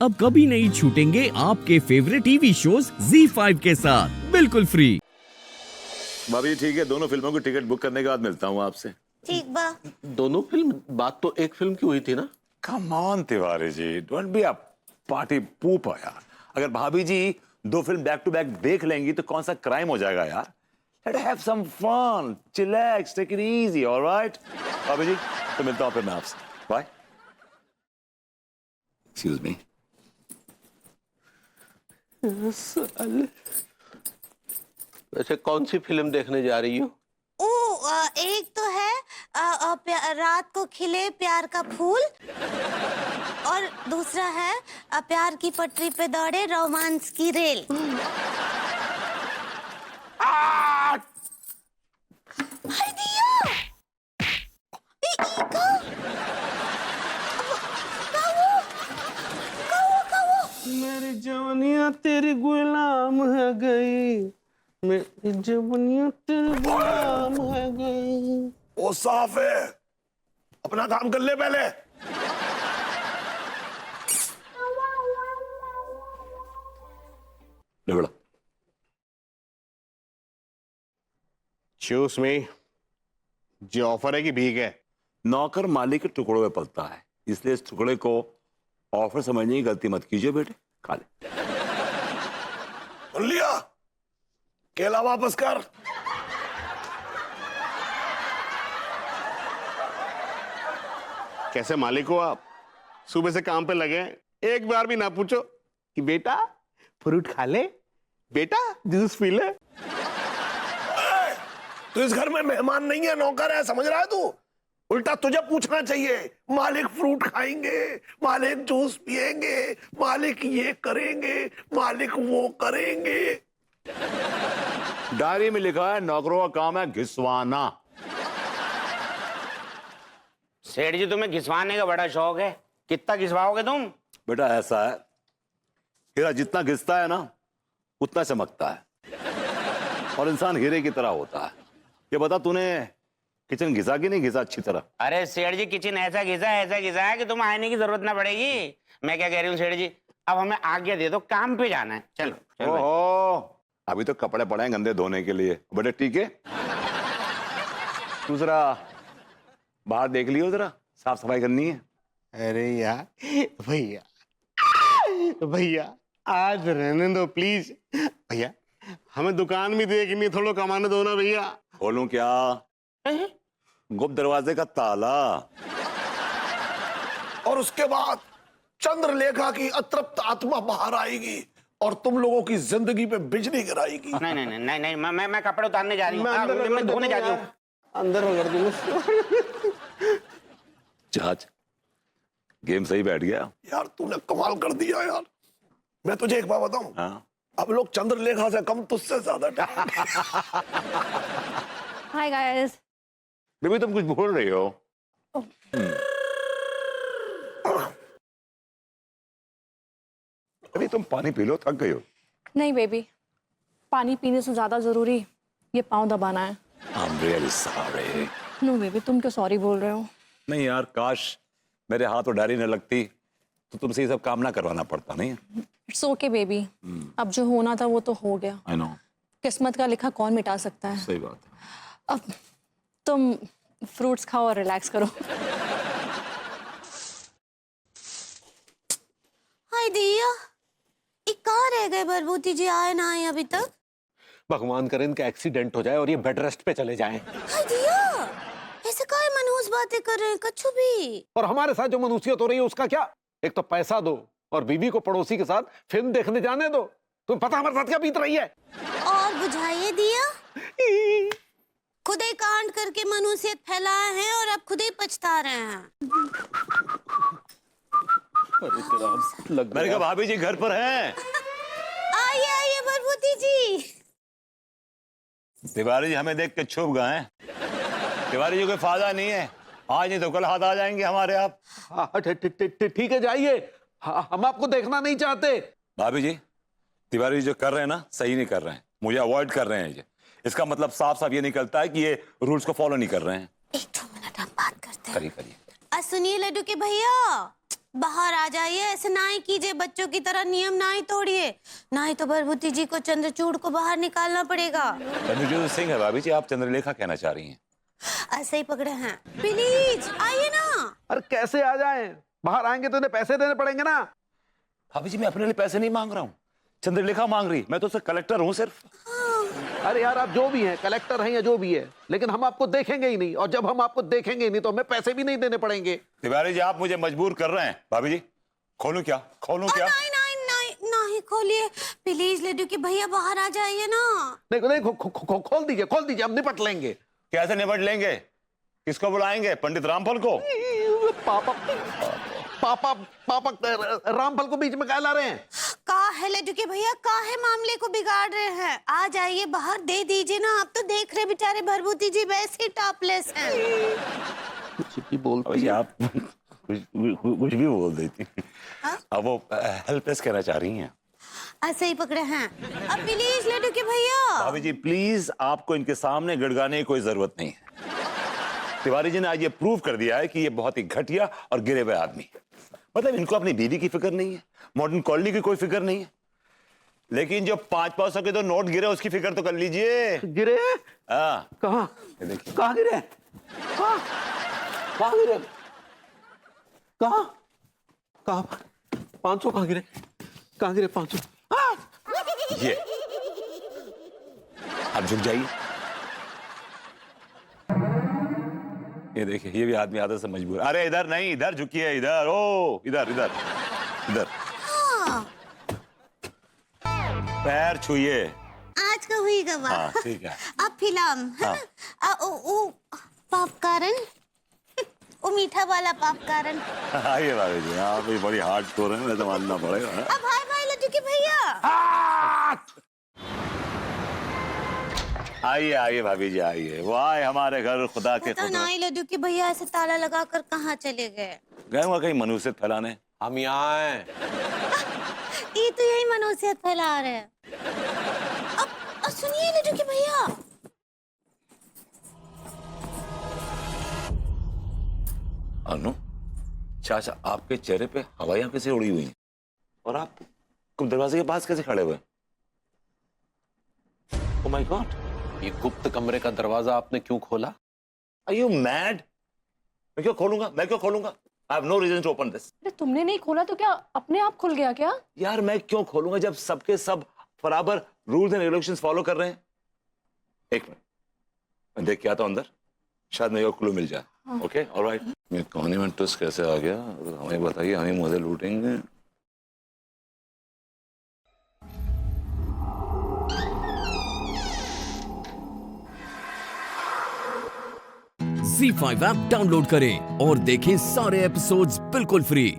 अब कभी नहीं छूटेंगे आपके फेवरेट टीवी शोज ZEE5 के साथ बिल्कुल फ्री। भाभी ठीक है, दोनों फिल्मों की टिकट बुक करने के बाद मिलता हूँ आपसे। ठीक बा। दोनों फिल्म? बात तो एक फिल्म की हुई थी ना। Come on Tiwari ji, don't be a party pooper यार। अगर भाभी जी दो फिल्म बैक टू बैक देख लेंगी तो कौन सा क्राइम हो जाएगा यार। Let's have some fun, chillax, take it easy, alright? भाभी जी तो मिलता हूँ फिर मैं आपसे। बाय। Excuse me. वैसे कौन सी फिल्म देखने जा रही हो? एक तो है रात को खिले प्यार का फूल, और दूसरा है प्यार की पटरी पे दौड़े रोमांस की रेल। हाय दिया! मेरी जवानियां तेरी गुलाम है गई, मेरी जवानियां तेरी गुलाम है गई। वो साफ है, अपना काम कर ले पहले। ले बड़ा। चूस में जो ऑफर है कि भीख है? नौकर मालिक के टुकड़ों में पलता है, इसलिए इस टुकड़े को ऑफर समझने की गलती मत कीजिए बेटे। खा ले। सुन लिया? केला वापस कर। कैसे मालिक हो आप? सुबह से काम पे लगे हैं, एक बार भी ना पूछो कि बेटा फ्रूट खा ले, बेटा जूस पी ले। तू इस घर में मेहमान नहीं है, नौकर है, समझ रहा है तू? उल्टा तुझे पूछना चाहिए, मालिक फ्रूट खाएंगे, मालिक जूस पिएंगे, मालिक ये करेंगे, मालिक वो करेंगे। डायरी में लिखा है नौकरों का काम है घिसवाना। सेठ जी तुम्हें घिसवाने का बड़ा शौक है, कितना घिसवाओगे तुम? बेटा ऐसा है, हीरा जितना घिसता है ना उतना चमकता है, और इंसान हीरे की तरह होता है। ये बता तूने किचन घिसा कि नहीं घिसा अच्छी तरह? अरे सेठ जी किचन ऐसा घिसा है कि तुम आने की जरूरत ना पड़ेगी। मैं क्या कह रही हूँ सेठ जी, अब हमें आज्ञा दे दो, काम पे जाना है। चलो चलो भाई। ओहो, अभी तो कपड़े पड़े हैं गंदे धोने के लिए। बेटे ठीक है, तू जरा बाहर देख लियो, जरा साफ सफाई करनी है। अरे यार भैया, भैया आज रहने दो प्लीज। भैया हमें दुकान भी देखनी, थोड़ा कमाने दो ना भैया। खोलूं क्या? गुप्त दरवाजे का ताला। और उसके बाद चंद्रलेखा की अतृप्त आत्मा बाहर आएगी और तुम लोगों की जिंदगी पे बिजली गिराएगी। नहीं नहीं नहीं नहीं नहीं, मैं कपड़े उतारने जा रही हूँ, मैं धोने जा रही हूँ। अंदर कर दूं। जहाज गेम सही बैठ गया यार तूने कमाल कर दिया यार। मैं तुझे एक बात बताऊं, हाँ। अब लोग चंद्रलेखा से कम तुझसे ज्यादा। Hi guys. बेबी तुम कुछ भूल रही हो। अभी तुम पानी पी लो, थक गई हो। नहीं बेबी, पानी पीने से ज्यादा जरूरी ये पाँव दबाना है। I'm really sorry। No baby, तुम क्यों सॉरी बोल रहे हो? नहीं यार, काश मेरे हाथ और डायरी न लगती तो तुमसे ये सब काम ना करवाना पड़ता। नहीं इट्स ओके बेबी, अब जो होना था वो तो हो गया। आई नो, किस्मत का लिखा कौन मिटा सकता है। सही बात है। अब तुम फ्रूट्स खाओ और रिलैक्स करो। हाय दिया, ये कहाँ रह गए बरबूती जी, आए ना आए अभी तक? भगवान करे इनका एक्सीडेंट हो जाए और ये बेड रेस्ट पे चले जाएं। हाय दिया, ऐसे काहे मनहूस बातें कर रहे हैं कच्छू भी? और हमारे साथ जो मनुष्यत हो रही है उसका क्या? एक तो पैसा दो और बीवी को पड़ोसी के साथ फिल्म देखने जाने दो। तुम्हें पता हमारे साथ क्या बीत रही है? और बुझाइए दिया, खुद ही कांड करके मनुष्यत फैलाए हैं और अब खुद ही पछता रहे हैं। अरे तेरा लग मैंने कहा भाभी जी घर पर हैं। आइए आइए बरबूती जी। तिवारी जी हमें देख के छुप गए हैं। तिवारी जी कोई फायदा नहीं है, आज नहीं तो कल हाथ आ जाएंगे हमारे। आप ठीक है जाइए, हम आपको देखना नहीं चाहते। भाभी जी, तिवारी जी जो कर रहे हैं ना सही नहीं कर रहे हैं, मुझे अवॉइड कर रहे हैं। ये इसका मतलब साफ साफ ये निकलता है कि ये रूल्स को फॉलो नहीं कर रहे हैं। एक दो मिनट हम बात करते हैं। करिए करिए। सुनिए लड्डू के भैया, बाहर आ जाइए, ऐसे ना ही कीजिए, बच्चों की तरह नियम ना ही तोड़िए, ना ही तो भरभूति जी को चंद्रचूड़ को बाहर निकालना पड़ेगा। चंद्रचूड़ सिंह है भाभी जी, आप चंद्रलेखा कहना चाह रही हैं। ऐसे ही पकड़े हैं, प्लीज आइए ना। अरे कैसे आ जाएं? बाहर आएंगे तो इन्हें पैसे देने पड़ेंगे ना। भाभी जी मैं अपने लिए पैसे नहीं मांग रहा हूँ, चंद्रलेखा मांग रही, मैं तो उसका कलेक्टर हूँ सिर्फ। अरे यार आप जो भी हैं, कलेक्टर हैं या जो भी है, लेकिन हम आपको देखेंगे ही नहीं, और जब हम आपको देखेंगे ही नहीं तो हमें पैसे भी नहीं देने पड़ेंगे। तिवारी जी आप मुझे मजबूर कर रहे हैं। भाभी जी खोलूं क्या, खोलूं क्या? नहीं नहीं नहीं नहीं खोलिए प्लीज, लड्डू के भैया बाहर आ जाइए ना। नहीं नहीं खोल दीजिए, खोल दीजिए, हम निपट लेंगे। कैसे निपट लेंगे? किसको बुलाएंगे, पंडित रामफल को? पापा पापा पापा रामफल को बीच में क्या ला रहे हैं? का है लड्डू के भैया, का है मामले को बिगाड़ रहे हैं? आ जाइए बाहर, दे दीजिए ना। आप तो देख रहे बेचारे भरभूति जी वैसे ही टॉपलेस हैं। कुछ भी बोलती है आप कुछ भी बोल देती। अब वो हेल्पलेस कहना चाह रही हैं। ऐसे ही पकड़े हैं। अब प्लीज लड्डू के भैया। भाभी जी प्लीज, आपको इनके सामने गड़गाने की कोई जरूरत नहीं है। तिवारी जी ने आज ये प्रूव कर दिया है कि ये बहुत ही घटिया और गिरे हुए आदमी है। मतलब इनको अपनी बीवी की फिक्र नहीं है, मॉडर्न कॉलोनी की कोई फिक्र नहीं है, लेकिन जो 500 के तो नोट गिरे उसकी फिक्र तो कर लीजिए। गिरे? हाँ कहाँ? देखिए कहाँ गिरे? कहाँ? कहाँ गिरे? कहाँ? कहाँ? 500 कहाँ गिरे? कहाँ गिरे 500? ये आप झुक जाइए। ये देखिए, ये भी आदमी आदत से मजबूर। अरे इधर नहीं, इधर झुकिए, इधर। ओ इधर इधर इधर। पैर छुइए। आज का हुई गवा। हाँ ठीक है। अब फिल्म है ना, ओ पॉपकॉर्न, वो मीठा वाला पॉपकॉर्न। आइए भाभी जी, आप भी बड़ी हार्ड कोर है, तो मानना पड़ेगा। अब हाय भाई लड्डू के भैया। आइए आइए भाभी जी आइए। वो आए हमारे घर, खुदा के पता खुदा। नहीं लड्डू के भैया ऐसे ताला लगाकर कहाँ चले गए। गए हुआ कहीं मनुष्यत फैलाने। हम यहाँ हैं। ये तो यही मनुष्यत फैला रहे हैं। अब सुनिए लड्डू के भैया। अनु चाचा, आपके चेहरे पे हवाइयां कैसे उड़ी हुई हैं? और आप दरवाजे के पास कैसे खड़े हुए? ओह माय गॉड, ये गुप्त कमरे का दरवाजा आपने क्यों खोला? Are you mad? मैं क्यों खोलूंगा, मैं क्यों खोलूंगा? I have no reason to open this. अरे तुमने नहीं खोला तो क्या अपने आप खुल गया क्या? यार मैं क्यों खोलूंगा जब सबके सब बराबर रूल्स एंड रेगुलेशंस फॉलो कर रहे हैं। एक मिनट, मैं देख के आता हूं अंदर, शायद मेरे को क्लू मिल जाए। Okay alright. मैं कहानी में ट्विस्ट कैसे आ गया, हमें बताइए, हमें मुझे लूटेंगे। Z5 ऐप डाउनलोड करें और देखें सारे एपिसोड्स बिल्कुल फ्री।